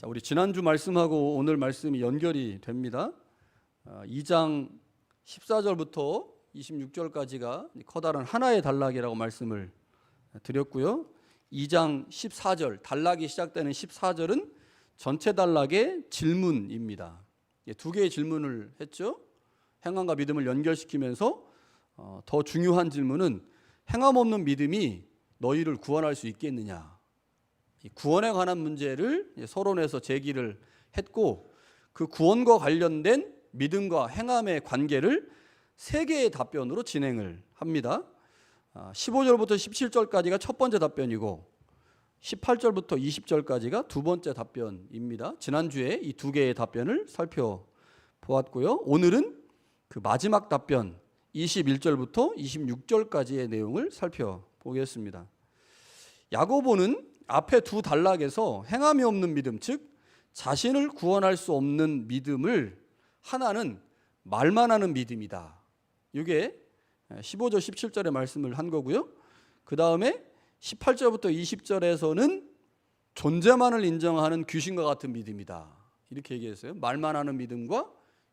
자, 우리 지난주 말씀하고 오늘 말씀이 연결이 됩니다. 2장 14절부터 26절까지가 커다란 하나의 단락이라고 말씀을 드렸고요. 2장 14절, 단락이 시작되는 14절은 전체 단락의 질문입니다. 두 개의 질문을 했죠. 행함과 믿음을 연결시키면서 더 중요한 질문은 행함 없는 믿음이 너희를 구원할 수 있겠느냐. 이 구원에 관한 문제를 서론에서 제기를 했고, 그 구원과 관련된 믿음과 행함의 관계를 세 개의 답변으로 진행을 합니다. 15절부터 17절까지가 첫 번째 답변이고 18절부터 20절까지가 두 번째 답변입니다. 지난주에 이 두 개의 답변을 살펴보았고요. 오늘은 그 마지막 답변 21절부터 26절까지의 내용을 살펴보겠습니다. 야고보는 앞에 두 단락에서 행함이 없는 믿음, 즉 자신을 구원할 수 없는 믿음을 하나는 말만 하는 믿음이다. 이게 15절 17절의 말씀을 한 거고요. 그 다음에 18절부터 20절에서는 존재만을 인정하는 귀신과 같은 믿음이다. 이렇게 얘기했어요. 말만 하는 믿음과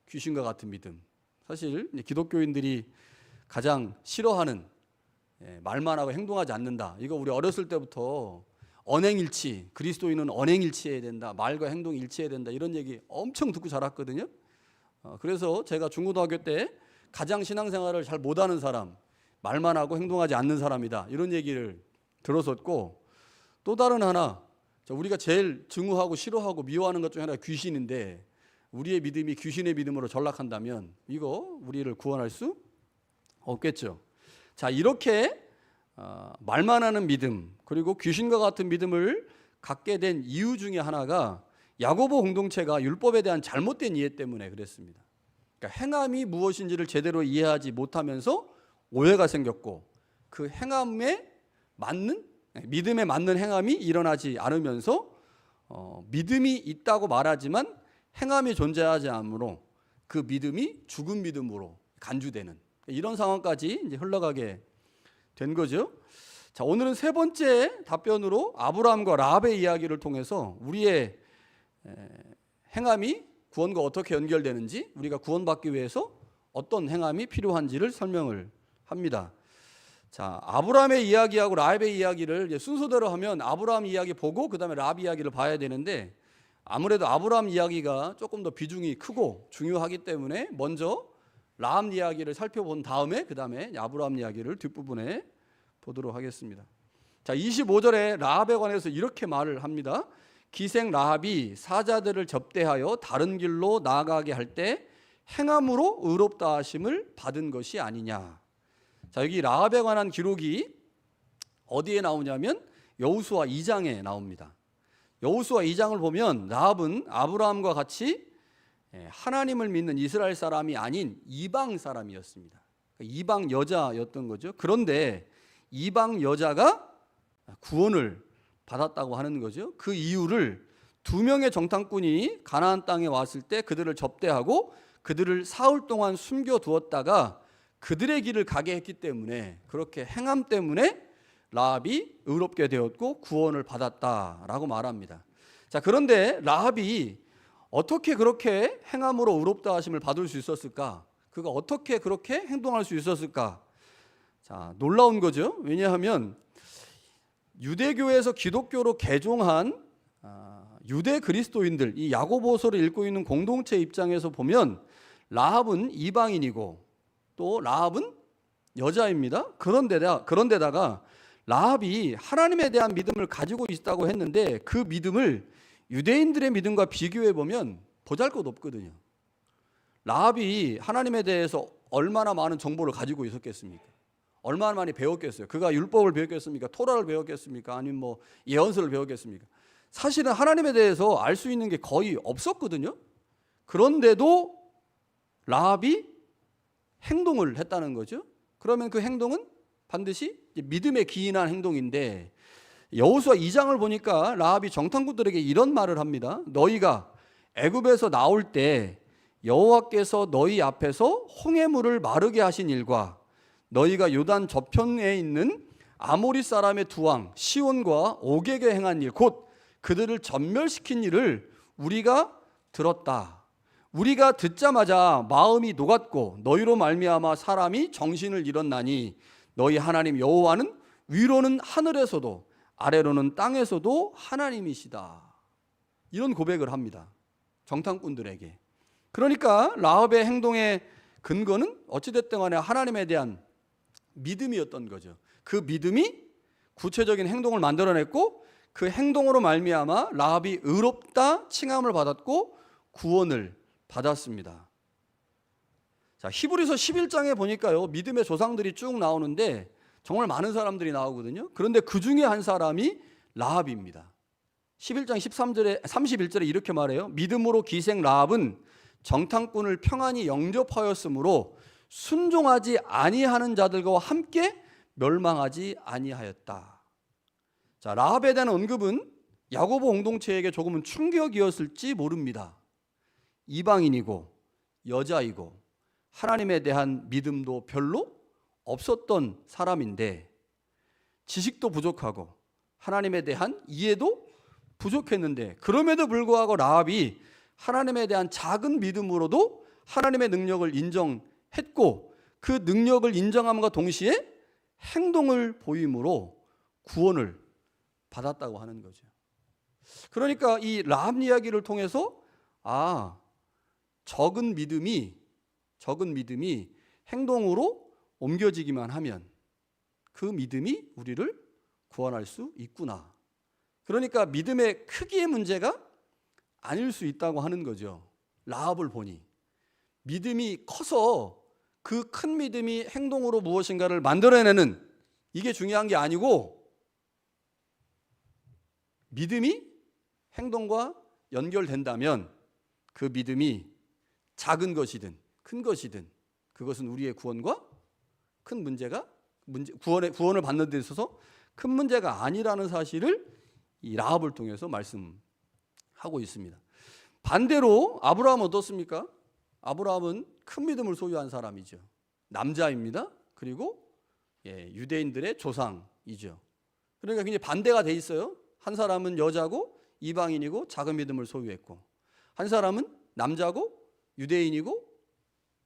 귀신과 같은 믿음. 사실 기독교인들이 가장 싫어하는 말만 하고 행동하지 않는다. 이거 우리 어렸을 때부터 언행일치, 그리스도인은 언행일치해야 된다. 말과 행동이 일치해야 된다. 이런 얘기 엄청 듣고 자랐거든요. 그래서 제가 중고등학교 때 가장 신앙생활을 잘 못하는 사람, 말만 하고 행동하지 않는 사람이다. 이런 얘기를 들었었고, 또 다른 하나, 우리가 제일 증오하고 싫어하고 미워하는 것 중에 하나가 귀신인데, 우리의 믿음이 귀신의 믿음으로 전락한다면 이거 우리를 구원할 수 없겠죠. 자, 이렇게 말만 하는 믿음, 그리고 귀신과 같은 믿음을 갖게 된 이유 중에 하나가 야고보 공동체가 율법에 대한 잘못된 이해 때문에 그랬습니다. 그러니까 행함이 무엇인지를 제대로 이해하지 못하면서 오해가 생겼고, 그 행함에 맞는, 믿음에 맞는 행함이 일어나지 않으면서 믿음이 있다고 말하지만 행함이 존재하지 않으므로 그 믿음이 죽은 믿음으로 간주되는 이런 상황까지 이제 흘러가게 된 거죠. 자, 오늘은 세 번째 답변으로 아브라함과 라합의 이야기를 통해서 우리의 행함이 구원과 어떻게 연결되는지, 우리가 구원받기 위해서 어떤 행함이 필요한지를 설명을 합니다. 자, 아브라함의 이야기하고 라합의 이야기를 순서대로 하면 아브라함 이야기 보고 그 다음에 라합 이야기를 봐야 되는데, 아무래도 아브라함 이야기가 조금 더 비중이 크고 중요하기 때문에 먼저 라합 이야기를 살펴본 다음에 그 다음에 아브라함 이야기를 뒷부분에 보도록 하겠습니다. 자, 25절에 라합에 관해서 이렇게 말을 합니다. 기생 라합이 사자들을 접대하여 다른 길로 나아가게 할 때 행함으로 의롭다 하심을 받은 것이 아니냐. 자, 여기 라합에 관한 기록이 어디에 나오냐면 여호수아 2장에 나옵니다. 여호수아 2장을 보면 라합은 아브라함과 같이 하나님을 믿는 이스라엘 사람이 아닌 이방 사람이었습니다. 이방 여자였던 거죠. 그런데 이방 여자가 구원을 받았다고 하는 거죠. 그 이유를 두 명의 정탐꾼이 가나안 땅에 왔을 때 그들을 접대하고 그들을 사흘 동안 숨겨두었다가 그들의 길을 가게 했기 때문에, 그렇게 행함 때문에 라합이 의롭게 되었고 구원을 받았다라고 말합니다. 자, 그런데 라합이 어떻게 그렇게 행함으로 의롭다 하심을 받을 수 있었을까? 그가 어떻게 그렇게 행동할 수 있었을까? 자, 놀라운 거죠. 왜냐하면 유대교에서 기독교로 개종한 유대 그리스도인들, 이 야고보서를 읽고 있는 공동체 입장에서 보면 라합은 이방인이고 또 라합은 여자입니다. 그런데다가 라합이 하나님에 대한 믿음을 가지고 있다고 했는데 그 믿음을 유대인들의 믿음과 비교해 보면 보잘것없거든요. 라합이 하나님에 대해서 얼마나 많은 정보를 가지고 있었겠습니까? 얼마나 많이 배웠겠어요? 그가 율법을 배웠겠습니까? 토라를 배웠겠습니까? 아니면 뭐 예언서를 배웠겠습니까? 사실은 하나님에 대해서 알 수 있는 게 거의 없었거든요. 그런데도 라합이 행동을 했다는 거죠. 그러면 그 행동은 반드시 믿음에 기인한 행동인데, 여호수아 2장을 보니까 라합이 정탐꾼들에게 이런 말을 합니다. 너희가 애굽에서 나올 때 여호와께서 너희 앞에서 홍해물을 마르게 하신 일과 너희가 요단 저편에 있는 아모리 사람의 두 왕 시온과 옥에게 행한 일, 곧 그들을 전멸시킨 일을 우리가 들었다. 우리가 듣자마자 마음이 녹았고 너희로 말미암아 사람이 정신을 잃었나니 너희 하나님 여호와는 위로는 하늘에서도 아래로는 땅에서도 하나님이시다. 이런 고백을 합니다. 정탐꾼들에게. 그러니까 라합의 행동의 근거는 어찌됐든 간에 하나님에 대한 믿음이었던 거죠. 그 믿음이 구체적인 행동을 만들어냈고 그 행동으로 말미암아 라합이 의롭다 칭함을 받았고 구원을 받았습니다. 자, 히브리서 11장에 보니까요, 믿음의 조상들이 쭉 나오는데 정말 많은 사람들이 나오거든요. 그런데 그 중에 한 사람이 라합입니다. 11장 13절에 31절에 이렇게 말해요. 믿음으로 기생 라합은 정탐꾼을 평안히 영접하였으므로 순종하지 아니하는 자들과 함께 멸망하지 아니하였다. 자, 라합에 대한 언급은 야고보 공동체에게 조금은 충격이었을지 모릅니다. 이방인이고 여자이고 하나님에 대한 믿음도 별로 없었던 사람인데 지식도 부족하고 하나님에 대한 이해도 부족했는데 그럼에도 불구하고 라합이 하나님에 대한 작은 믿음으로도 하나님의 능력을 인정했고 그 능력을 인정함과 동시에 행동을 보임으로 구원을 받았다고 하는 거죠. 그러니까 이 라합 이야기를 통해서 적은 믿음이 행동으로 옮겨지기만 하면 그 믿음이 우리를 구원할 수 있구나. 그러니까 믿음의 크기의 문제가 아닐 수 있다고 하는 거죠. 라합을 보니 믿음이 커서 그 큰 믿음이 행동으로 무엇인가를 만들어내는 이게 중요한 게 아니고 믿음이 행동과 연결된다면 그 믿음이 작은 것이든 큰 것이든 그것은 우리의 구원과 큰 구원을 받는 데 있어서 큰 문제가 아니라는 사실을 이 라합을 통해서 말씀하고 있습니다. 반대로 아브라함은 어떻습니까? 아브라함은 큰 믿음을 소유한 사람이죠. 남자입니다. 그리고 유대인들의 조상이죠. 그러니까 굉장히 반대가 돼 있어요. 한 사람은 여자고 이방인이고 작은 믿음을 소유했고 한 사람은 남자고 유대인이고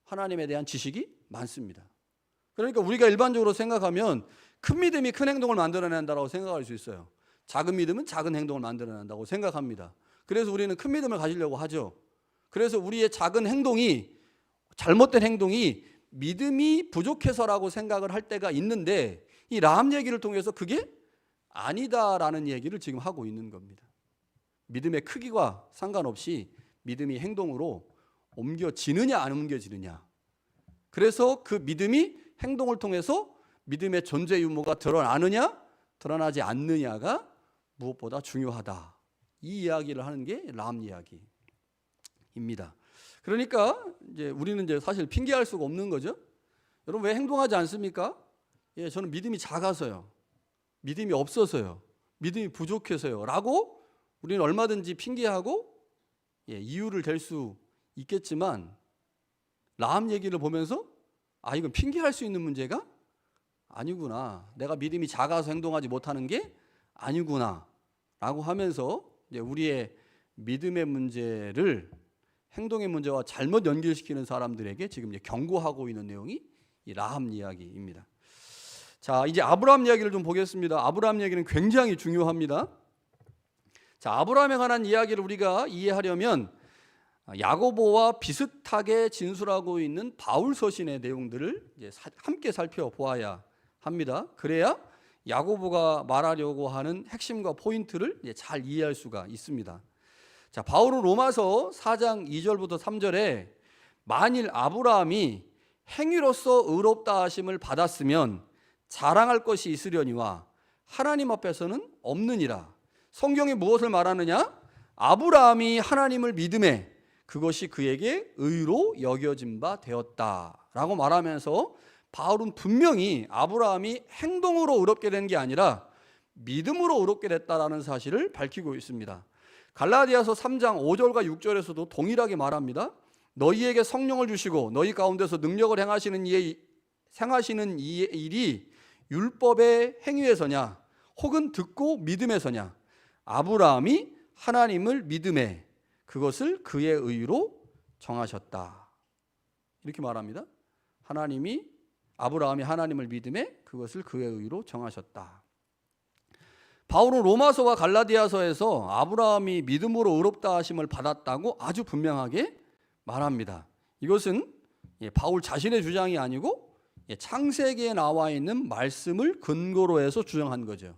하나님에 대한 지식이 많습니다. 그러니까 우리가 일반적으로 생각하면 큰 믿음이 큰 행동을 만들어낸다고 생각할 수 있어요. 작은 믿음은 작은 행동을 만들어낸다고 생각합니다. 그래서 우리는 큰 믿음을 가지려고 하죠. 그래서 우리의 작은 행동이 잘못된 행동이 믿음이 부족해서라고 생각을 할 때가 있는데 이 라합 얘기를 통해서 그게 아니다라는 얘기를 지금 하고 있는 겁니다. 믿음의 크기와 상관없이 믿음이 행동으로 옮겨지느냐 안 옮겨지느냐. 그래서 그 믿음이 행동을 통해서 믿음의 존재 유무가 드러나느냐 드러나지 않느냐가 무엇보다 중요하다. 이 이야기를 하는 게 라합 이야기입니다. 그러니까 이제 우리는 이제 사실 핑계할 수가 없는 거죠. 여러분 왜 행동하지 않습니까? 저는 믿음이 작아서요. 믿음이 없어서요. 믿음이 부족해서요. 라고 우리는 얼마든지 핑계하고 이유를 댈 수 있겠지만 라합 얘기를 보면서 이건 핑계할 수 있는 문제가 아니구나. 내가 믿음이 작아서 행동하지 못하는 게 아니구나. 라고 하면서 이제 우리의 믿음의 문제를 행동의 문제와 잘못 연결시키는 사람들에게 지금 이제 경고하고 있는 내용이 이 라합 이야기입니다. 자, 이제 아브라함 이야기를 좀 보겠습니다. 아브라함 이야기는 굉장히 중요합니다. 자, 아브라함에 관한 이야기를 우리가 이해하려면 야고보와 비슷하게 진술하고 있는 바울 서신의 내용들을 이제 함께 살펴보아야 합니다. 그래야 야고보가 말하려고 하는 핵심과 포인트를 이제 잘 이해할 수가 있습니다. 자, 바울은 로마서 4장 2절부터 3절에 만일 아브라함이 행위로서 의롭다 하심을 받았으면 자랑할 것이 있으려니와 하나님 앞에서는 없느니라. 성경이 무엇을 말하느냐? 아브라함이 하나님을 믿음에 그것이 그에게 의로 여겨진 바 되었다라고 말하면서 바울은 분명히 아브라함이 행동으로 의롭게 된 게 아니라 믿음으로 의롭게 됐다라는 사실을 밝히고 있습니다. 갈라디아서 3장 5절과 6절에서도 동일하게 말합니다. 너희에게 성령을 주시고 너희 가운데서 능력을 행하시는 이 일이 율법의 행위에서냐 혹은 듣고 믿음에서냐? 아브라함이 하나님을 믿음에 그것을 그의 의로 정하셨다. 이렇게 말합니다. 아브라함이 하나님을 믿음에 그것을 그의 의로 정하셨다. 바울은 로마서와 갈라디아서에서 아브라함이 믿음으로 의롭다 하심을 받았다고 아주 분명하게 말합니다. 이것은 바울 자신의 주장이 아니고 창세기에 나와 있는 말씀을 근거로 해서 주장한 거죠.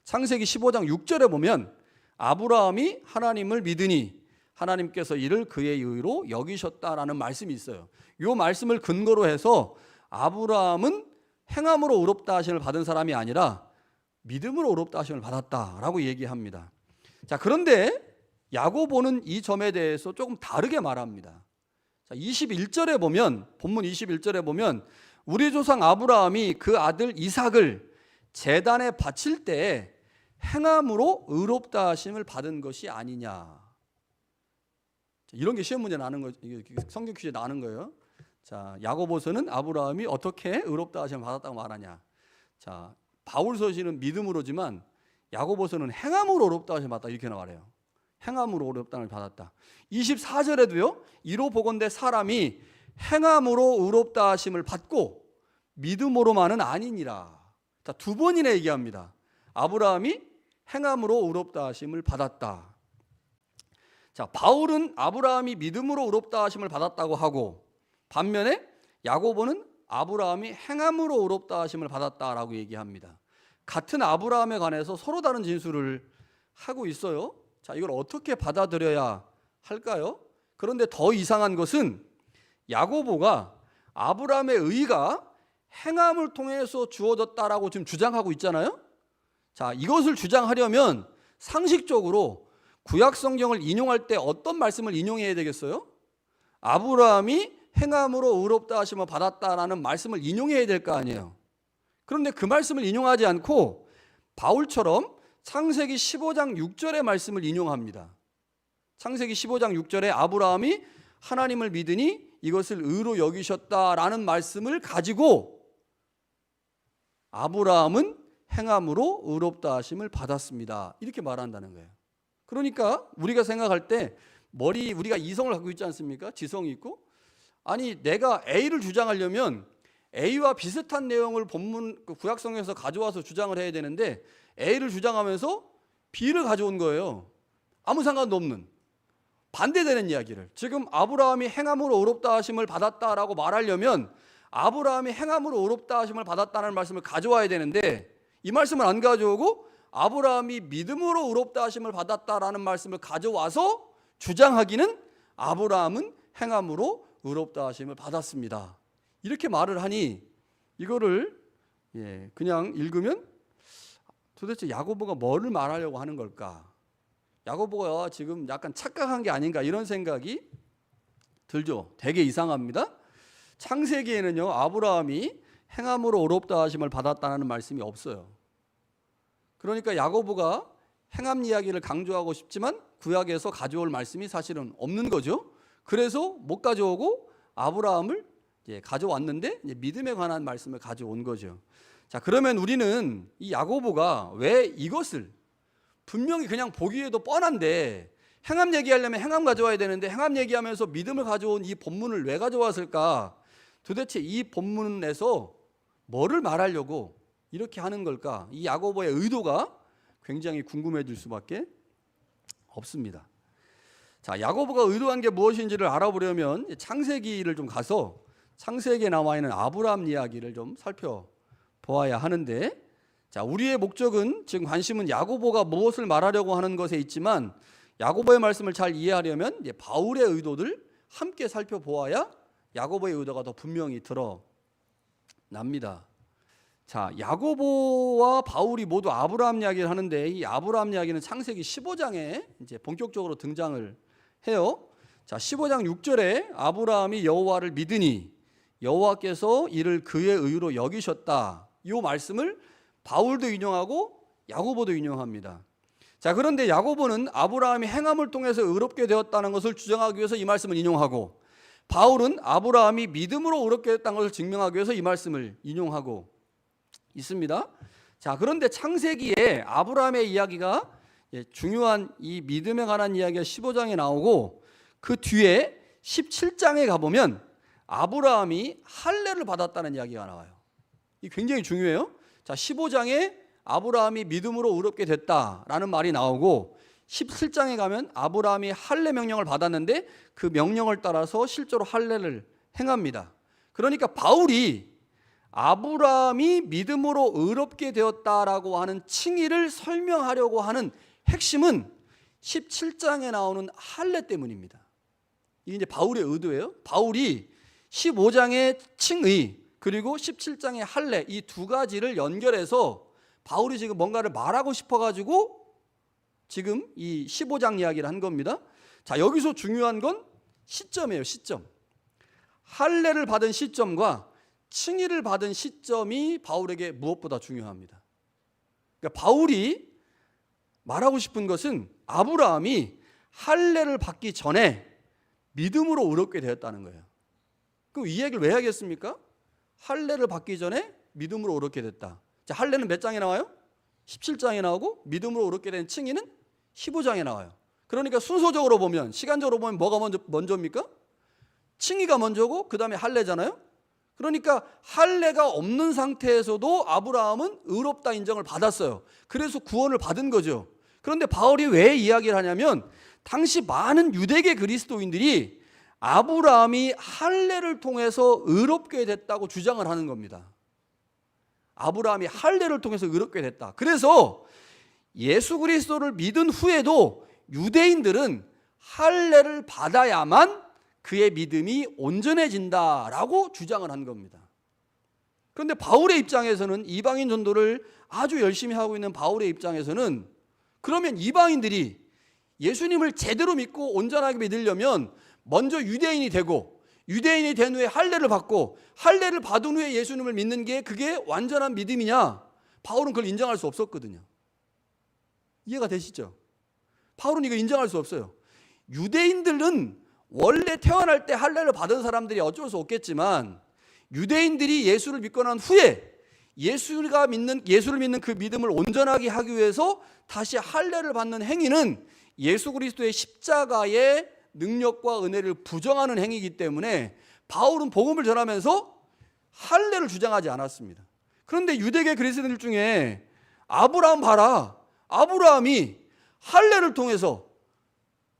창세기 15장 6절에 보면 아브라함이 하나님을 믿으니 하나님께서 이를 그의 의로 여기셨다라는 말씀이 있어요. 이 말씀을 근거로 해서 아브라함은 행함으로 의롭다 하심을 받은 사람이 아니라 믿음으로 의롭다 하심을 받았다라고 얘기합니다. 자, 그런데 야고보는 이 점에 대해서 조금 다르게 말합니다. 자, 21절에 보면, 본문 21절에 보면 우리 조상 아브라함이 그 아들 이삭을 제단에 바칠 때 행함으로 의롭다 하심을 받은 것이 아니냐. 이런 게 시험 문제 나는 거, 성경 퀴즈 나는 거예요. 자, 야고보서는 아브라함이 어떻게 의롭다 하심을 받았다고 말하냐. 자, 바울서시는 믿음으로지만 야고보서는 행함으로 의롭다 하심을 받았다 이렇게 말해요. 행함으로 의롭다 하심을 받았다. 24절에도요. 이로 보건대 사람이 행함으로 의롭다 하심을 받고 믿음으로만은 아니니라. 자, 두 번이나 얘기합니다. 아브라함이 행함으로 의롭다 하심을 받았다. 자, 바울은 아브라함이 믿음으로 의롭다 하심을 받았다고 하고 반면에 야고보는 아브라함이 행함으로 의롭다 하심을 받았다라고 얘기합니다. 같은 아브라함에 관해서 서로 다른 진술을 하고 있어요. 자, 이걸 어떻게 받아들여야 할까요? 그런데 더 이상한 것은 야고보가 아브라함의 의가 행함을 통해서 주어졌다라고 지금 주장하고 있잖아요. 자, 이것을 주장하려면 상식적으로 구약 성경을 인용할 때 어떤 말씀을 인용해야 되겠어요? 아브라함이 행함으로 의롭다 하심을 받았다라는 말씀을 인용해야 될 거 아니에요. 그런데 그 말씀을 인용하지 않고 바울처럼 창세기 15장 6절의 말씀을 인용합니다. 창세기 15장 6절에 아브라함이 하나님을 믿으니 이것을 의로 여기셨다라는 말씀을 가지고 아브라함은 행함으로 의롭다 하심을 받았습니다. 이렇게 말한다는 거예요. 그러니까 우리가 생각할 때 우리가 이성을 갖고 있지 않습니까? 지성이 있고. 아니, 내가 A를 주장하려면 A와 비슷한 내용을 본문 구약성경에서 가져와서 주장을 해야 되는데 A를 주장하면서 B를 가져온 거예요. 아무 상관도 없는 반대되는 이야기를. 지금 아브라함이 행함으로 의롭다 하심을 받았다라고 말하려면 아브라함이 행함으로 의롭다 하심을 받았다는 말씀을 가져와야 되는데 이 말씀을 안 가져오고 아브라함이 믿음으로 의롭다 하심을 받았다라는 말씀을 가져와서 주장하기는 아브라함은 행함으로 의롭다 하심을 받았습니다. 이렇게 말을 하니 이거를 그냥 읽으면 도대체 야고보가 뭐를 말하려고 하는 걸까? 야고보가 지금 약간 착각한 게 아닌가 이런 생각이 들죠. 되게 이상합니다. 창세기에는요, 아브라함이 행함으로 의롭다 하심을 받았다는 말씀이 없어요. 그러니까 야고보가 행함 이야기를 강조하고 싶지만 구약에서 가져올 말씀이 사실은 없는 거죠. 그래서 못 가져오고 아브라함을 가져왔는데 믿음에 관한 말씀을 가져온 거죠. 자, 그러면 우리는 이 야고보가 왜 이것을 분명히 그냥 보기에도 뻔한데 행함 얘기하려면 행함 가져와야 되는데 행함 얘기하면서 믿음을 가져온 이 본문을 왜 가져왔을까? 도대체 이 본문에서 뭐를 말하려고 이렇게 하는 걸까? 이 야고보의 의도가 굉장히 궁금해질 수밖에 없습니다. 자, 야고보가 의도한 게 무엇인지를 알아보려면 창세기를 좀 가서 창세기에 나와 있는 아브라함 이야기를 좀 살펴보아야 하는데, 자, 우리의 목적은 지금 관심은 야고보가 무엇을 말하려고 하는 것에 있지만 야고보의 말씀을 잘 이해하려면 이제 바울의 의도를 함께 살펴보아야 야고보의 의도가 더 분명히 드러납니다. 자, 야고보와 바울이 모두 아브라함 이야기를 하는데 이 아브라함 이야기는 창세기 15장에 이제 본격적으로 등장을 해요. 자, 15장 6절에 아브라함이 여호와를 믿으니 여호와께서 이를 그의 의로 여기셨다. 이 말씀을 바울도 인용하고 야고보도 인용합니다. 자, 그런데 야고보는 아브라함이 행함을 통해서 의롭게 되었다는 것을 주장하기 위해서 이 말씀을 인용하고 바울은 아브라함이 믿음으로 의롭게 됐다는 것을 증명하기 위해서 이 말씀을 인용하고 있습니다. 자, 그런데 창세기에 아브라함의 이야기가 중요한 이 믿음에 관한 이야기가 15장에 나오고 그 뒤에 17장에 가보면 아브라함이 할례를 받았다는 이야기가 나와요. 이 굉장히 중요해요. 자, 15장에 아브라함이 믿음으로 의롭게 됐다라는 말이 나오고 17장에 가면 아브라함이 할례 명령을 받았는데 그 명령을 따라서 실제로 할례를 행합니다. 그러니까 바울이 아브라함이 믿음으로 의롭게 되었다라고 하는 칭의를 설명하려고 하는 핵심은 17장에 나오는 할례 때문입니다. 이게 이제 바울의 의도예요. 바울이 15장의 칭의 그리고 17장의 할례 이 두 가지를 연결해서 바울이 지금 뭔가를 말하고 싶어가지고 지금 이 15장 이야기를 한 겁니다. 자, 여기서 중요한 건 시점이에요. 시점. 할례를 받은 시점과 칭의를 받은 시점이 바울에게 무엇보다 중요합니다. 그러니까 바울이 말하고 싶은 것은 아브라함이 할례를 받기 전에 믿음으로 의롭게 되었다는 거예요. 그럼 이 얘기를 왜 하겠습니까? 할례를 받기 전에 믿음으로 의롭게 됐다. 자, 할례는 몇 장에 나와요? 17장에 나오고 믿음으로 의롭게 된 칭의는 15장에 나와요. 그러니까 순서적으로 보면 시간적으로 보면 뭐가 먼저입니까? 칭의가 먼저고 그 다음에 할례잖아요. 그러니까 할례가 없는 상태에서도 아브라함은 의롭다 인정을 받았어요. 그래서 구원을 받은 거죠. 그런데 바울이 왜 이야기를 하냐면 당시 많은 유대계 그리스도인들이 아브라함이 할례를 통해서 의롭게 됐다고 주장을 하는 겁니다. 아브라함이 할례를 통해서 의롭게 됐다. 그래서 예수 그리스도를 믿은 후에도 유대인들은 할례를 받아야만 그의 믿음이 온전해진다라고 주장을 한 겁니다. 그런데 바울의 입장에서는 이방인 전도를 아주 열심히 하고 있는 바울의 입장에서는 그러면 이방인들이 예수님을 제대로 믿고 온전하게 믿으려면 먼저 유대인이 되고 유대인이 된 후에 할례를 받고 할례를 받은 후에 예수님을 믿는 게 그게 완전한 믿음이냐? 바울은 그걸 인정할 수 없었거든요. 이해가 되시죠? 바울은 이거 인정할 수 없어요. 유대인들은 원래 태어날 때 할례를 받은 사람들이 어쩔 수 없겠지만 유대인들이 예수를 믿고 난 후에 예수를 믿는 그 믿음을 온전하게 하기 위해서 다시 할례를 받는 행위는 예수 그리스도의 십자가의 능력과 은혜를 부정하는 행위이기 때문에 바울은 복음을 전하면서 할례를 주장하지 않았습니다. 그런데 유대계 그리스도인들 중에 아브라함 봐라. 아브라함이 할례를 통해서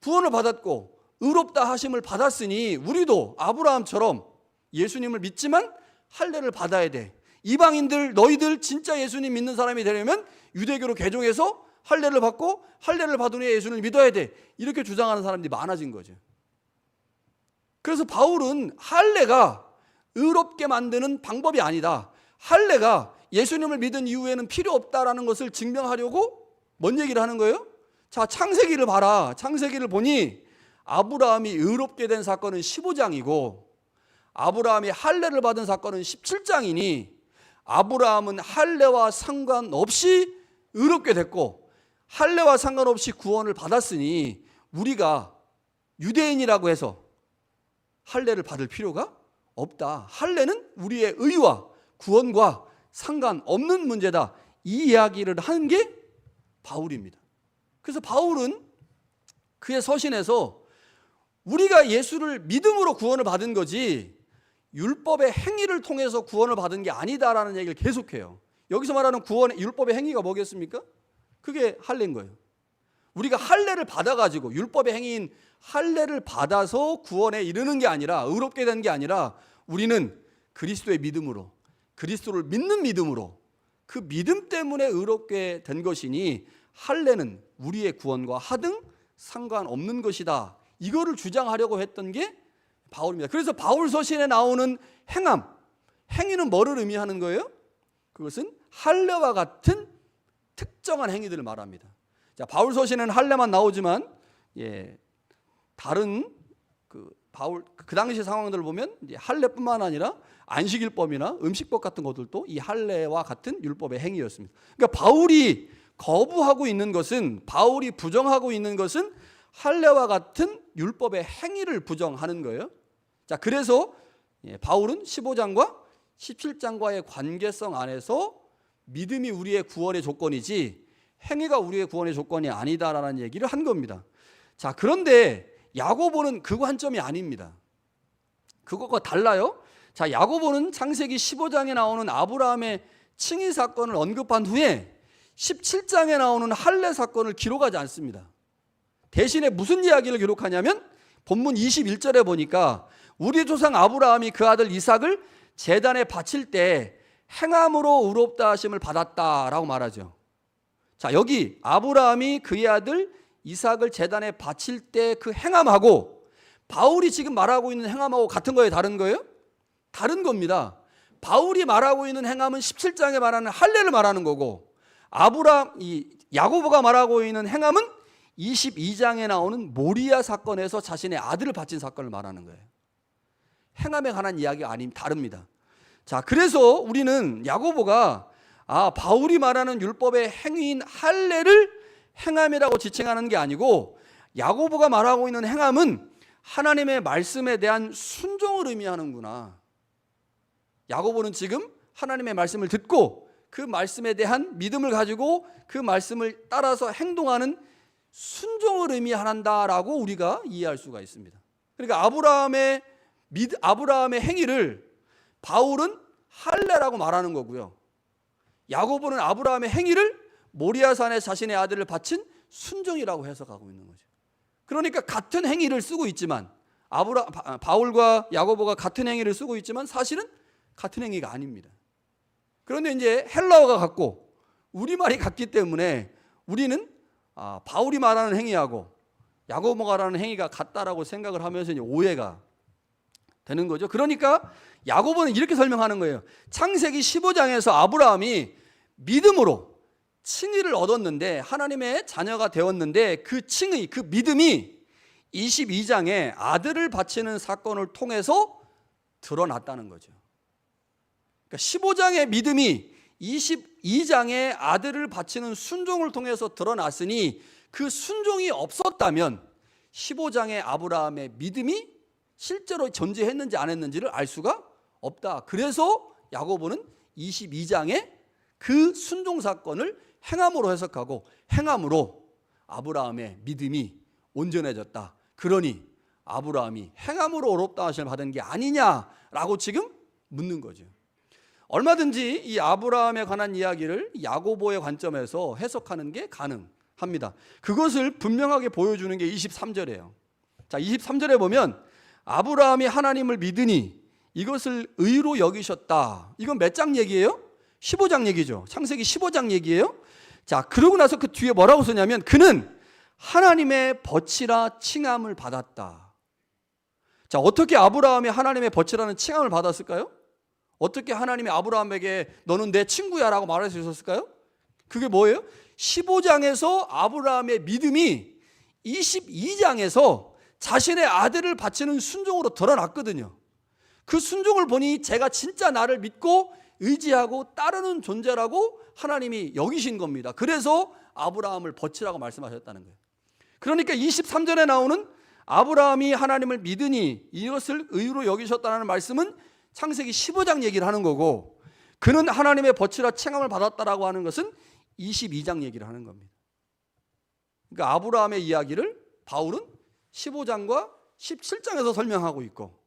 구원을 받았고 의롭다 하심을 받았으니 우리도 아브라함처럼 예수님을 믿지만 할례를 받아야 돼. 이방인들 너희들 진짜 예수님 믿는 사람이 되려면 유대교로 개종해서 할례를 받고 할례를 받은 후에 예수님을 믿어야 돼. 이렇게 주장하는 사람들이 많아진 거죠. 그래서 바울은 할례가 의롭게 만드는 방법이 아니다. 할례가 예수님을 믿은 이후에는 필요 없다라는 것을 증명하려고 뭔 얘기를 하는 거예요? 자, 창세기를 봐라. 창세기를 보니 아브라함이 의롭게 된 사건은 15장이고 아브라함이 할례를 받은 사건은 17장이니 아브라함은 할례와 상관없이 의롭게 됐고 할례와 상관없이 구원을 받았으니 우리가 유대인이라고 해서 할례를 받을 필요가 없다. 할례는 우리의 의와 구원과 상관없는 문제다. 이 이야기를 하는 게 바울입니다. 그래서 바울은 그의 서신에서 우리가 예수를 믿음으로 구원을 받은 거지 율법의 행위를 통해서 구원을 받은 게 아니다라는 얘기를 계속해요. 여기서 말하는 구원의 율법의 행위가 뭐겠습니까? 그게 할례인 거예요. 우리가 할례를 받아가지고 율법의 행위인 할례를 받아서 구원에 이르는 게 아니라 의롭게 된 게 아니라 우리는 그리스도의 믿음으로 그리스도를 믿는 믿음으로 그 믿음 때문에 의롭게 된 것이니 할례는 우리의 구원과 하등 상관없는 것이다. 이거를 주장하려고 했던 게 바울입니다. 그래서 바울 서신에 나오는 행위는 뭐를 의미하는 거예요? 그것은 할례와 같은 특정한 행위들을 말합니다. 자, 바울 서신에는 할례만 나오지만 다른 그 당시 상황들을 보면 이제 할례뿐만 아니라 안식일법이나 음식법 같은 것들도 이 할례와 같은 율법의 행위였습니다. 그러니까 바울이 거부하고 있는 것은 바울이 부정하고 있는 것은 할례와 같은 율법의 행위를 부정하는 거예요. 자, 그래서 바울은 15장과 17장과의 관계성 안에서 믿음이 우리의 구원의 조건이지 행위가 우리의 구원의 조건이 아니다라는 얘기를 한 겁니다. 자, 그런데 야고보는 그 관점이 아닙니다. 그것과 달라요. 자, 야고보는 창세기 15장에 나오는 아브라함의 칭의 사건을 언급한 후에 17장에 나오는 할례 사건을 기록하지 않습니다. 대신에 무슨 이야기를 기록하냐면 본문 21절에 보니까 우리 조상 아브라함이 그 아들 이삭을 제단에 바칠 때 행함으로 의롭다 하심을 받았다라고 말하죠. 자, 여기 아브라함이 그의 아들 이삭을 제단에 바칠 때 그 행함하고 바울이 지금 말하고 있는 행함하고 같은 거예요, 다른 거예요? 다른 겁니다. 바울이 말하고 있는 행함은 17장에 말하는 할례를 말하는 거고, 야고보가 말하고 있는 행함은 22장에 나오는 모리아 사건에서 자신의 아들을 바친 사건을 말하는 거예요. 행함에 관한 이야기가 다릅니다. 자, 그래서 우리는 야고보가 바울이 말하는 율법의 행위인 할례를 행함이라고 지칭하는 게 아니고, 야고보가 말하고 있는 행함은 하나님의 말씀에 대한 순종을 의미하는구나. 야고보는 지금 하나님의 말씀을 듣고 그 말씀에 대한 믿음을 가지고 그 말씀을 따라서 행동하는 순종을 의미한다라고 우리가 이해할 수가 있습니다. 그러니까 아브라함의 행위를 바울은 할례라고 말하는 거고요, 야고보는 아브라함의 행위를 모리아산에 자신의 아들을 바친 순종이라고 해석하고 있는 거죠. 그러니까 같은 행위를 쓰고 있지만, 바울과 야고보가 같은 행위를 쓰고 있지만 사실은 같은 행위가 아닙니다. 그런데 이제 헬라어가 같고 우리말이 같기 때문에 우리는 바울이 말하는 행위하고 야고보가 말하는 행위가 같다라고 생각을 하면서 이제 오해가 되는 거죠. 그러니까 야고보는 이렇게 설명하는 거예요. 창세기 15장에서 아브라함이 믿음으로 칭의를 얻었는데, 하나님의 자녀가 되었는데, 그 칭의, 그 믿음이 22장에 아들을 바치는 사건을 통해서 드러났다는 거죠. 그러니까 15장의 믿음이 22장에 아들을 바치는 순종을 통해서 드러났으니, 그 순종이 없었다면 15장의 아브라함의 믿음이 실제로 존재했는지 안 했는지를 알 수가 없다. 그래서 야고보는 22장에 그 순종 사건을 행함으로 해석하고, 행함으로 아브라함의 믿음이 온전해졌다. 그러니 아브라함이 행함으로 의롭다 하심을 받은 게 아니냐라고 지금 묻는 거죠. 얼마든지 이 아브라함에 관한 이야기를 야고보의 관점에서 해석하는 게 가능합니다. 그것을 분명하게 보여주는 게 23절이에요. 자, 23절에 보면 아브라함이 하나님을 믿으니 이것을 의로 여기셨다. 이건 몇 장 얘기예요? 15장 얘기죠. 창세기 15장 얘기예요. 자, 그러고 나서 그 뒤에 뭐라고 쓰냐면 그는 하나님의 버치라 칭함을 받았다. 자, 어떻게 아브라함이 하나님의 버치라는 칭함을 받았을까요? 어떻게 하나님이 아브라함에게 너는 내 친구야 라고 말할 수 있었을까요? 그게 뭐예요? 15장에서 아브라함의 믿음이 22장에서 자신의 아들을 바치는 순종으로 드러났거든요. 그 순종을 보니 제가 진짜 나를 믿고 의지하고 따르는 존재라고 하나님이 여기신 겁니다. 그래서 아브라함을 버치라고 말씀하셨다는 거예요. 그러니까 23절에 나오는 아브라함이 하나님을 믿으니 이것을 의로 여기셨다는 말씀은 창세기 15장 얘기를 하는 거고, 그는 하나님의 버치라 칭함을 받았다라고 하는 것은 22장 얘기를 하는 겁니다. 그러니까 아브라함의 이야기를 바울은 15장과 17장에서 설명하고 있고,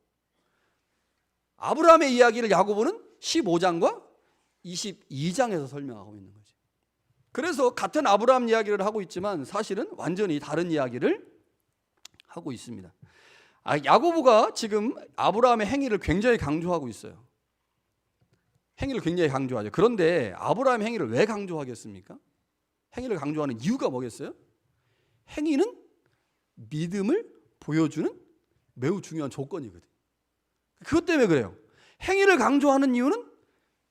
아브라함의 이야기를 야고보는 15장과 22장에서 설명하고 있는 거죠. 그래서 같은 아브라함 이야기를 하고 있지만 사실은 완전히 다른 이야기를 하고 있습니다. 야고보가 지금 아브라함의 행위를 굉장히 강조하고 있어요. 행위를 굉장히 강조하죠. 그런데 아브라함의 행위를 왜 강조하겠습니까? 행위를 강조하는 이유가 뭐겠어요? 행위는 믿음을 보여주는 매우 중요한 조건이거든요. 그것 때문에 그래요. 행위를 강조하는 이유는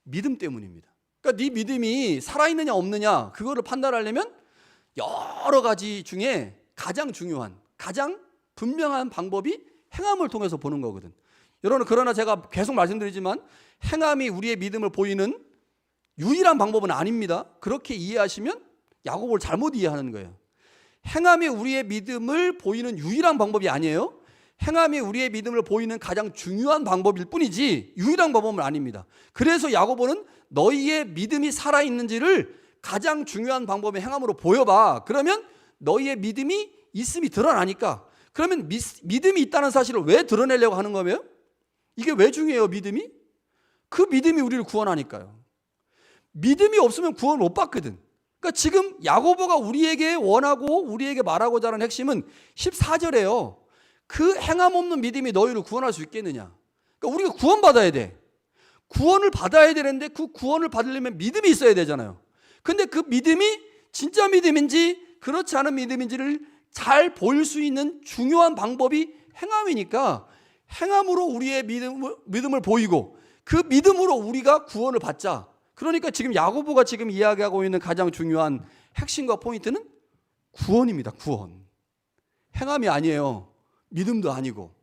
믿음 때문입니다. 그러니까 네 믿음이 살아있느냐 없느냐 그거를 판단하려면 여러 가지 중에 가장 중요한, 가장 분명한 방법이 행함을 통해서 보는 거거든. 여러분, 그러나 제가 계속 말씀드리지만 행함이 우리의 믿음을 보이는 유일한 방법은 아닙니다. 그렇게 이해하시면 야고보를 잘못 이해하는 거예요. 행함이 우리의 믿음을 보이는 유일한 방법이 아니에요. 행함이 우리의 믿음을 보이는 가장 중요한 방법일 뿐이지 유일한 방법은 아닙니다. 그래서 야고보는 너희의 믿음이 살아있는지를 가장 중요한 방법의 행함으로 보여봐. 그러면 너희의 믿음이 있음이 드러나니까 그러면 믿음이 있다는 사실을 왜 드러내려고 하는 거예요? 이게 왜 중요해요, 믿음이? 그 믿음이 우리를 구원하니까요. 믿음이 없으면 구원 못 받거든. 그러니까 지금 야고보가 우리에게 원하고 우리에게 말하고자 하는 핵심은 14절에요. 그 행함 없는 믿음이 너희를 구원할 수 있겠느냐. 그러니까 우리가 구원받아야 돼. 구원을 받아야 되는데 그 구원을 받으려면 믿음이 있어야 되잖아요. 근데 그 믿음이 진짜 믿음인지 그렇지 않은 믿음인지를 잘 보일 수 있는 중요한 방법이 행함이니까 행함으로 우리의 믿음을 보이고 그 믿음으로 우리가 구원을 받자. 그러니까 지금 야고보가 지금 이야기하고 있는 가장 중요한 핵심과 포인트는 구원입니다. 구원. 행함이 아니에요. 믿음도 아니고.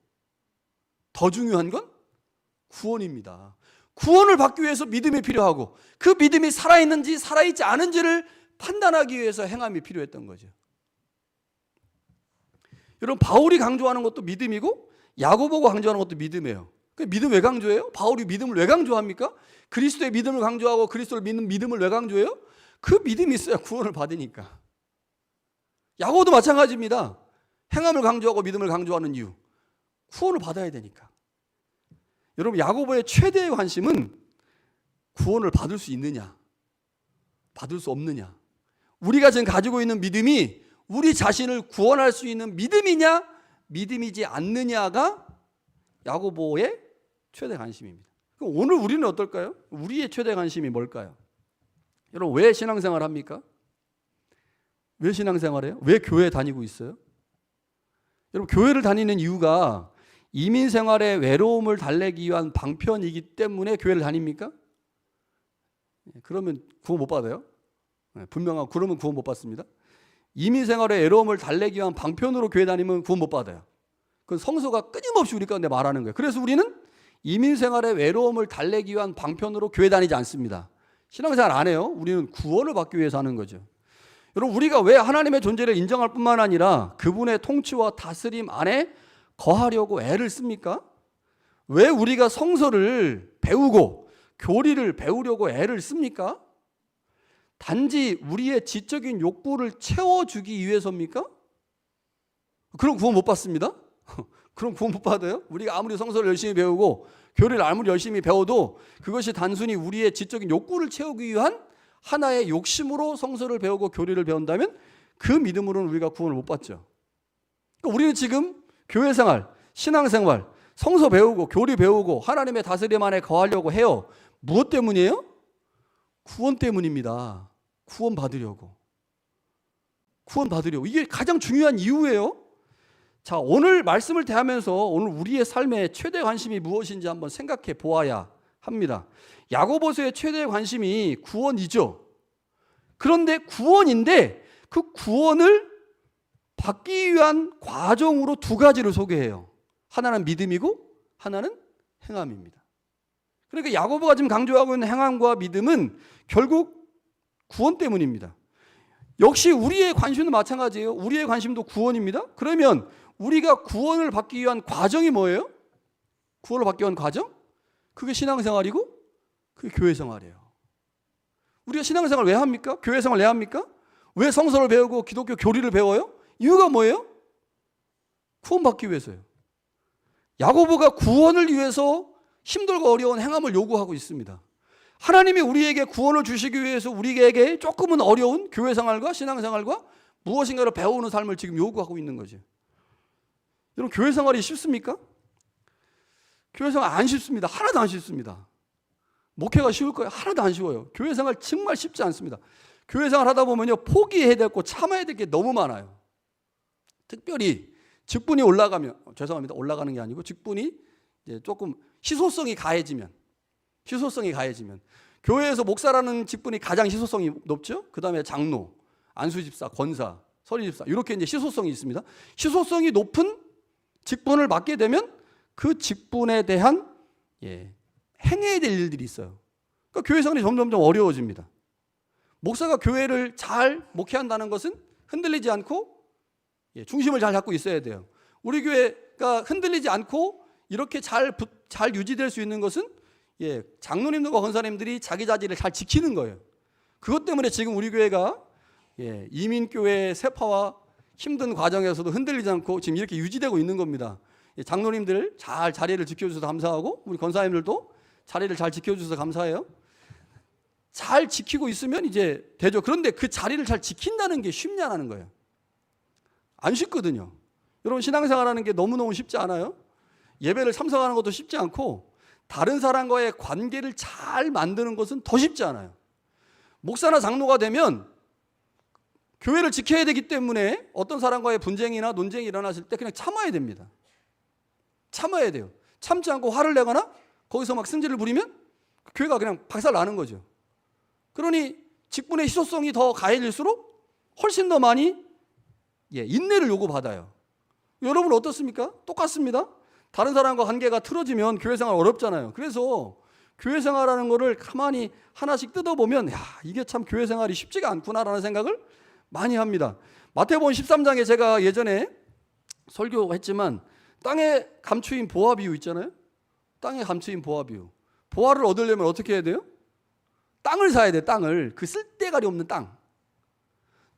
더 중요한 건 구원입니다. 구원을 받기 위해서 믿음이 필요하고 그 믿음이 살아있는지 살아있지 않은지를 판단하기 위해서 행함이 필요했던 거죠. 여러분, 바울이 강조하는 것도 믿음이고 야고보가 강조하는 것도 믿음이에요. 믿음 왜 강조해요? 바울이 믿음을 왜 강조합니까? 그리스도의 믿음을 강조하고 그리스도를 믿는 믿음을 왜 강조해요? 그 믿음이 있어야 구원을 받으니까. 야고보도 마찬가지입니다. 행함을 강조하고 믿음을 강조하는 이유, 구원을 받아야 되니까. 여러분, 야고보의 최대의 관심은 구원을 받을 수 있느냐, 받을 수 없느냐. 우리가 지금 가지고 있는 믿음이 우리 자신을 구원할 수 있는 믿음이냐, 믿음이지 않느냐가 야고보의 최대 관심입니다. 그럼 오늘 우리는 어떨까요? 우리의 최대 관심이 뭘까요? 여러분, 왜 신앙생활 합니까? 왜 신앙생활해요? 왜 교회 다니고 있어요? 여러분, 교회를 다니는 이유가 이민 생활의 외로움을 달래기 위한 방편이기 때문에 교회를 다닙니까? 그러면 구원 못 받아요? 분명하고 그러면 구원 못 받습니다. 이민 생활의 외로움을 달래기 위한 방편으로 교회 다니면 구원 못 받아요. 그건 성서가 끊임없이 우리 가운데 말하는 거예요. 그래서 우리는 이민 생활의 외로움을 달래기 위한 방편으로 교회 다니지 않습니다. 신앙생활 안 해요. 우리는 구원을 받기 위해서 하는 거죠. 여러분, 우리가 왜 하나님의 존재를 인정할 뿐만 아니라 그분의 통치와 다스림 안에 거하려고 애를 씁니까? 왜 우리가 성서를 배우고 교리를 배우려고 애를 씁니까? 단지 우리의 지적인 욕구를 채워주기 위해서입니까? 그럼 구원 못 받습니다. 그럼 구원 못 받아요? 우리가 아무리 성서를 열심히 배우고 교리를 아무리 열심히 배워도 그것이 단순히 우리의 지적인 욕구를 채우기 위한 하나의 욕심으로 성서를 배우고 교리를 배운다면 그 믿음으로는 우리가 구원을 못 받죠. 그러니까 우리는 지금 교회생활, 신앙생활, 성서 배우고 교리 배우고 하나님의 다스림 안에 거하려고 해요. 무엇 때문이에요? 구원 때문입니다. 구원 받으려고. 이게 가장 중요한 이유예요. 자, 오늘 말씀을 대하면서 오늘 우리의 삶의 최대 관심이 무엇인지 한번 생각해 보아야 합니다. 야고보서의 최대 관심이 구원이죠. 그런데 구원인데 그 구원을 받기 위한 과정으로 두 가지를 소개해요. 하나는 믿음이고 하나는 행함입니다. 그러니까 야고보가 지금 강조하고 있는 행함과 믿음은 결국 구원 때문입니다. 역시 우리의 관심도 마찬가지예요. 우리의 관심도 구원입니다. 그러면 우리가 구원을 받기 위한 과정이 뭐예요? 구원을 받기 위한 과정? 그게 신앙생활이고 그게 교회생활이에요. 우리가 신앙생활 왜 합니까? 교회생활 왜 합니까? 왜 성서를 배우고 기독교 교리를 배워요? 이유가 뭐예요? 구원받기 위해서요. 야고보가 구원을 위해서 힘들고 어려운 행함을 요구하고 있습니다. 하나님이 우리에게 구원을 주시기 위해서 우리에게 조금은 어려운 교회생활과 신앙생활과 무엇인가를 배우는 삶을 지금 요구하고 있는 거죠. 여러분, 교회생활이 쉽습니까? 교회생활 안 쉽습니다. 하나도 안 쉽습니다. 목회가 쉬울까요? 하나도 안 쉬워요. 교회생활 정말 쉽지 않습니다. 교회생활 하다 보면요, 포기해야 되고 참아야 될 게 너무 많아요. 특별히 직분이 올라가면, 죄송합니다, 올라가는 게 아니고 직분이 이제 조금 희소성이 가해지면 교회에서 목사라는 직분이 가장 희소성이 높죠. 그 다음에 장로, 안수집사, 권사, 서리집사, 이렇게 이제 희소성이 있습니다. 희소성이 높은 직분을 맡게 되면 그 직분에 대한 행해야 될 일들이 있어요. 그러니까 교회 생활이 점점 어려워집니다. 목사가 교회를 잘 목회한다는 것은 흔들리지 않고 중심을 잘 잡고 있어야 돼요. 우리 교회가 흔들리지 않고 이렇게 잘 유지될 수 있는 것은 장로님들과 권사님들이 자기 자질을 잘 지키는 거예요. 그것 때문에 지금 우리 교회가 이민교회 세파와 힘든 과정에서도 흔들리지 않고 지금 이렇게 유지되고 있는 겁니다. 장로님들 잘 자리를 지켜주셔서 감사하고 우리 권사님들도 자리를 잘 지켜주셔서 감사해요. 잘 지키고 있으면 이제 되죠. 그런데 그 자리를 잘 지킨다는 게 쉽냐는 거예요. 안 쉽거든요. 여러분 신앙생활하는 게 너무너무 쉽지 않아요? 예배를 참석하는 것도 쉽지 않고 다른 사람과의 관계를 잘 만드는 것은 더 쉽지 않아요. 목사나 장로가 되면 교회를 지켜야 되기 때문에 어떤 사람과의 분쟁이나 논쟁이 일어났을 때 그냥 참아야 됩니다. 참아야 돼요. 참지 않고 화를 내거나 거기서 막 승질을 부리면 교회가 그냥 박살 나는 거죠. 그러니 직분의 희소성이 더 가해질수록 훨씬 더 많이 인내를 요구받아요. 여러분 어떻습니까? 똑같습니다. 다른 사람과 관계가 틀어지면 교회 생활 어렵잖아요. 그래서 교회 생활하는 거를 가만히 하나씩 뜯어보면 이게 참 교회 생활이 쉽지가 않구나라는 생각을 많이 합니다. 마태복음 13장에 제가 예전에 설교했지만 땅에 감추인 보화 비유 있잖아요. 땅에 감추인 보화 비유. 보화를 얻으려면 어떻게 해야 돼요? 땅을 사야 돼요. 땅을. 그 쓸데가리 없는 땅.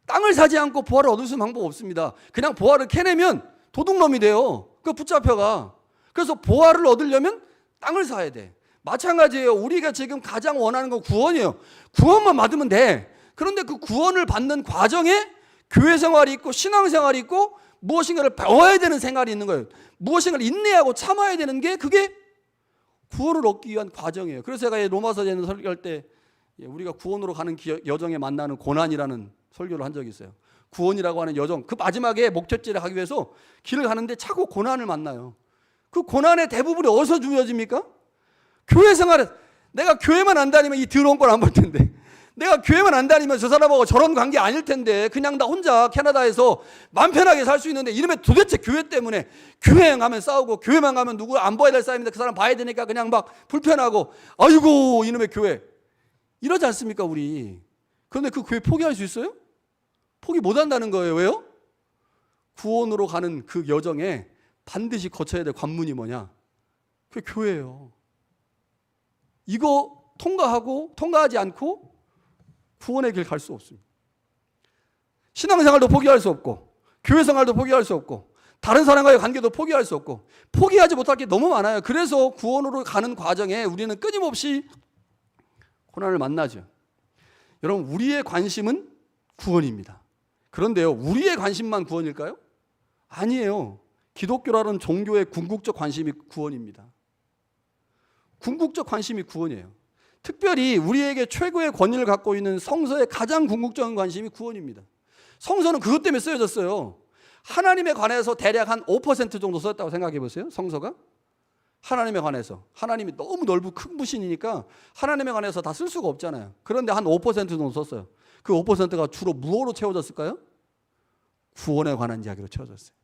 땅을 사지 않고 보화를 얻을 수 있는 방법 없습니다. 그냥 보화를 캐내면 도둑놈이 돼요. 그 붙잡혀가. 그래서 보화를 얻으려면 땅을 사야 돼. 마찬가지예요. 우리가 지금 가장 원하는 건 구원이에요. 구원만 받으면 돼. 그런데 그 구원을 받는 과정에 교회 생활이 있고 신앙 생활이 있고 무엇인가를 배워야 되는 생활이 있는 거예요. 무엇인가를 인내하고 참아야 되는 게 그게 구원을 얻기 위한 과정이에요. 그래서 제가 로마서에는 설교할 때 우리가 구원으로 가는 여정에 만나는 고난이라는 설교를 한 적이 있어요. 구원이라고 하는 여정, 그 마지막에 목적지를 가기 위해서 길을 가는데 자꾸 고난을 만나요. 그 고난의 대부분이 어디서 주어집니까? 교회 생활에 내가 교회만 안 다니면 이 더러운 걸 안 볼 텐데, 내가 교회만 안 다니면 저 사람하고 저런 관계 아닐 텐데, 그냥 나 혼자 캐나다에서 마음 편하게 살 수 있는데 이러면 도대체 교회 때문에, 교회 가면 싸우고 교회만 가면 누구 안 봐야 될 사람인데 그 사람 봐야 되니까 그냥 막 불편하고, 아이고 이놈의 교회, 이러지 않습니까 우리? 그런데 그 교회 포기할 수 있어요? 포기 못 한다는 거예요. 왜요? 구원으로 가는 그 여정에 반드시 거쳐야 될 관문이 뭐냐? 그게 교회예요. 이거 통과하지 않고 구원의 길 갈 수 없습니다. 신앙생활도 포기할 수 없고, 교회 생활도 포기할 수 없고, 다른 사람과의 관계도 포기할 수 없고, 포기하지 못할 게 너무 많아요. 그래서 구원으로 가는 과정에 우리는 끊임없이 고난을 만나죠. 여러분, 우리의 관심은 구원입니다. 그런데요, 우리의 관심만 구원일까요? 아니에요. 기독교라는 종교의 궁극적 관심이 구원입니다. 궁극적 관심이 구원이에요. 특별히 우리에게 최고의 권위를 갖고 있는 성서의 가장 궁극적인 관심이 구원입니다. 성서는 그것 때문에 쓰여졌어요. 하나님에 관해서 대략 한 5% 정도 썼다고 생각해 보세요. 성서가 하나님에 관해서, 하나님이 너무 넓고 큰 부신이니까 하나님에 관해서 다 쓸 수가 없잖아요. 그런데 한 5% 정도 썼어요. 그 5%가 주로 무엇으로 채워졌을까요? 구원에 관한 이야기로 채워졌어요.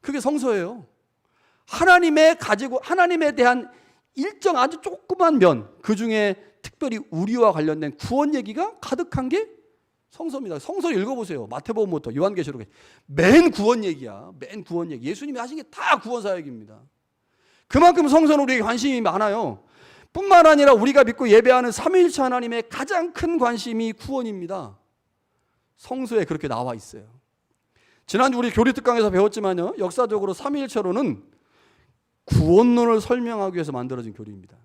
그게 성서예요. 하나님에 대한 일정 아주 조그만 면, 그 중에 특별히 우리와 관련된 구원 얘기가 가득한 게 성서입니다. 성서를 읽어보세요. 마태복음부터 요한계시록에 맨 구원 얘기야. 맨 구원 얘기. 예수님이 하신 게 다 구원 사역입니다. 그만큼 성서는 우리에게 관심이 많아요. 뿐만 아니라 우리가 믿고 예배하는 삼위일체 하나님의 가장 큰 관심이 구원입니다. 성서에 그렇게 나와 있어요. 지난주 우리 교리특강에서 배웠지만요, 역사적으로 삼위일체로는 구원론을 설명하기 위해서 만들어진 교리입니다.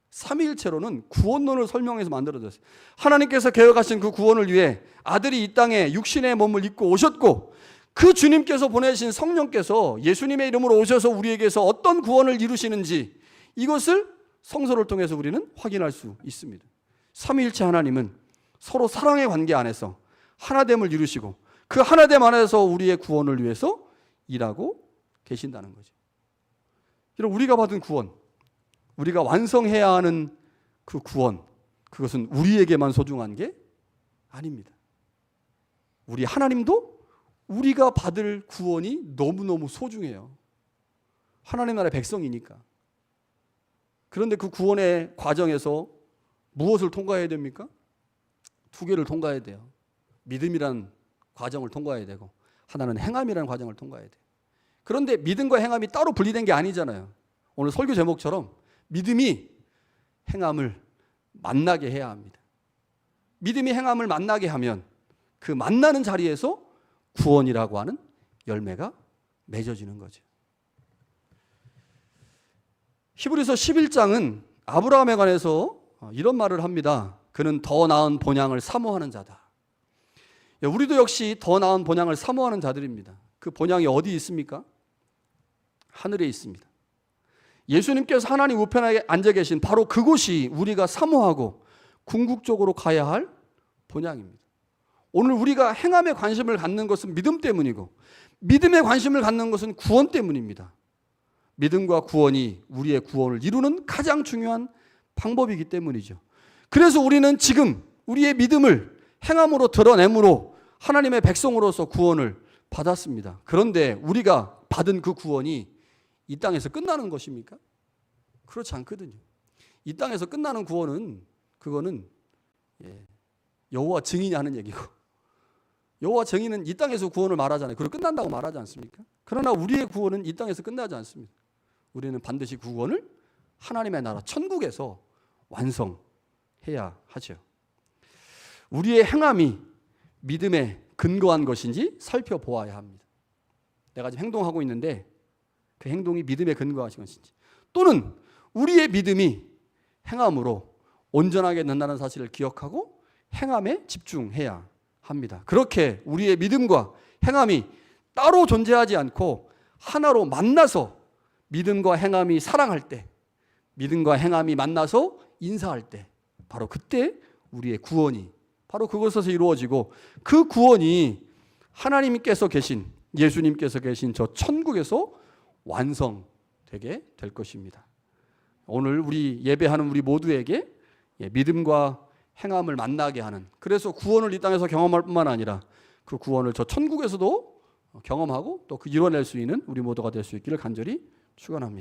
삼위일체로는 구원론을 설명해서 만들어졌어요. 하나님께서 계획하신 그 구원을 위해 아들이 이 땅에 육신의 몸을 입고 오셨고, 그 주님께서 보내신 성령께서 예수님의 이름으로 오셔서 우리에게서 어떤 구원을 이루시는지, 이것을 성서를 통해서 우리는 확인할 수 있습니다. 삼위일체 하나님은 서로 사랑의 관계 안에서 하나됨을 이루시고, 그 하나됨 안에서 우리의 구원을 위해서 일하고 계신다는 거죠. 여러분, 우리가 받은 구원, 우리가 완성해야 하는 그 구원, 그것은 우리에게만 소중한 게 아닙니다. 우리 하나님도 우리가 받을 구원이 너무너무 소중해요. 하나님 나라의 백성이니까. 그런데 그 구원의 과정에서 무엇을 통과해야 됩니까? 두 개를 통과해야 돼요. 믿음이라는 과정을 통과해야 되고, 하나는 행함이라는 과정을 통과해야 돼요. 그런데 믿음과 행함이 따로 분리된 게 아니잖아요. 오늘 설교 제목처럼 믿음이 행함을 만나게 해야 합니다. 믿음이 행함을 만나게 하면 그 만나는 자리에서 구원이라고 하는 열매가 맺어지는 거죠. 히브리서 11장은 아브라함에 관해서 이런 말을 합니다. 그는 더 나은 본향을 사모하는 자다. 우리도 역시 더 나은 본향을 사모하는 자들입니다. 그 본향이 어디 있습니까? 하늘에 있습니다. 예수님께서 하나님 우편에 앉아 계신 바로 그곳이 우리가 사모하고 궁극적으로 가야 할 본향입니다. 오늘 우리가 행함에 관심을 갖는 것은 믿음 때문이고 믿음에 관심을 갖는 것은 구원 때문입니다. 믿음과 구원이 우리의 구원을 이루는 가장 중요한 방법이기 때문이죠. 그래서 우리는 지금 우리의 믿음을 행함으로 드러내므로 하나님의 백성으로서 구원을 받았습니다. 그런데 우리가 받은 그 구원이 이 땅에서 끝나는 것입니까? 그렇지 않거든요. 이 땅에서 끝나는 구원은 그거는 여호와 증인이 하는 얘기고, 여호와 증인은 이 땅에서 구원을 말하잖아요. 그리고 끝난다고 말하지 않습니까? 그러나 우리의 구원은 이 땅에서 끝나지 않습니다. 우리는 반드시 구원을 하나님의 나라 천국에서 완성해야 하죠. 우리의 행함이 믿음에 근거한 것인지 살펴보아야 합니다. 내가 지금 행동하고 있는데 그 행동이 믿음에 근거한 것인지, 또는 우리의 믿음이 행함으로 온전하게 된다는 사실을 기억하고 행함에 집중해야 합니다. 그렇게 우리의 믿음과 행함이 따로 존재하지 않고 하나로 만나서 믿음과 행함이 사랑할 때, 믿음과 행함이 만나서 인사할 때, 바로 그때 우리의 구원이 바로 그곳에서 이루어지고, 그 구원이 하나님께서 계신, 예수님께서 계신 저 천국에서 완성되게 될 것입니다. 오늘 우리 예배하는 우리 모두에게 믿음과 행함을 만나게 하는, 그래서 구원을 이 땅에서 경험할 뿐만 아니라 그 구원을 저 천국에서도 경험하고 또 그 이뤄낼 수 있는 우리 모두가 될 수 있기를 간절히 축원합니다.